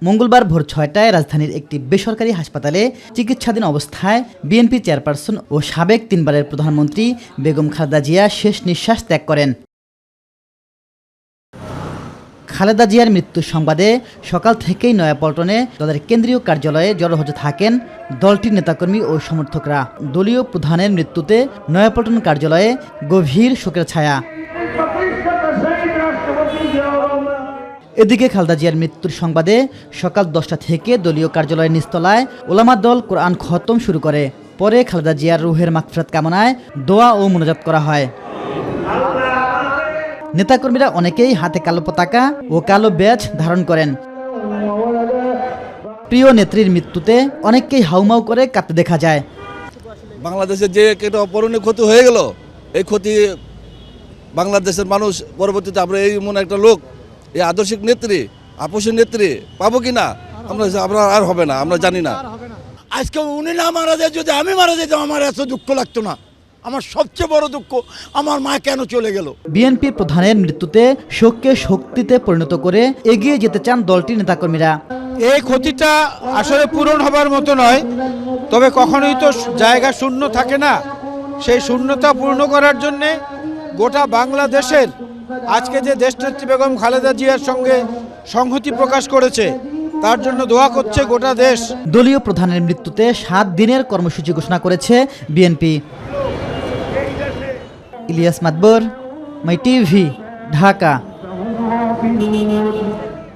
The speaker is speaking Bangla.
মঙ্গলবার ভোর ৬টায় রাজধানীর একটি বেসরকারি হাসপাতালে চিকিৎসাধীন অবস্থায় বিএনপি চেয়ারপারসন ও সাবেক 3বারের প্রধানমন্ত্রী বেগম খালেদা জিয়া শেষ নিঃশ্বাস ত্যাগ করেন। খালেদা জিয়ার মৃত্যুর সংবাদে সকাল থেকেই নয়াপল্টনে দলের কেন্দ্রীয় কার্যালয়ে জড়ো হতে থাকেন দলটির নেতাকর্মী ও সমর্থকরা। দলীয় প্রধানের মৃত্যুতে নয়াপল্টন কার্যালয়ে গভীর শোকের ছায়া। এদিকে খালেদা জিয়ার মৃত্যুর সংবাদে সকাল 10টা থেকে দলীয় কার্যালয়ের নিচতলায় ওলামা দল কোরআন খতম শুরু করে। পরে খালেদা জিয়ার রুহের মাগফিরাত কামনায় দোয়া ও মোনাজাত করা হয়। নেতাকর্মীরা অনেকেই হাতে কালো পতাকা ও কালো ব্যাজ ধারণ করেন। প্রিয় নেত্রীর মৃত্যুতে অনেককেই হাউমাউ করে কাঁদতে দেখা যায়। বাংলাদেশের যে একটা অপরণীয় ক্ষতি হয়ে গেল, এই ক্ষতি বাংলাদেশের মানুষ পরবর্তীতে আমরা এই মনে একটা লোক, এই আদর্শিক নেত্রী, আপসী নেত্রী পাবো কি না আমরা আর হবে না, আমরা জানি না। আজকে উনি না মারা যায়, যদি আমি মারা যেতাম আমার এত দুঃখ লাগতো না। আমার সবচেয়ে বড় দুঃখ আমার মা কেন চলে গেল। বিএনপি প্রধানের মৃত্যুতে শোককে শক্তিতে পরিণত করে এগিয়ে যেতে চান দলটির নেতাকর্মীরা। এই ক্ষতিটা আসলে পূরণ হবার মতো নয়, তবে কখনোই তো জায়গা শূন্য থাকে না। সেই শূন্যতা পূর্ণ করার জন্যে গোটা বাংলাদেশের আজকে যে দেশনেত্রী বেগম খালেদা জিয়ার সঙ্গে সংহতি প্রকাশ করেছে, তার জন্য দোয়া করছে গোটা দেশ। দলীয় প্রধানের মৃত্যুতে 7 দিনের কর্মসূচি ঘোষণা করেছে বিএনপি। ইলিয়াস মাতবর, মাই টিভি, ঢাকা।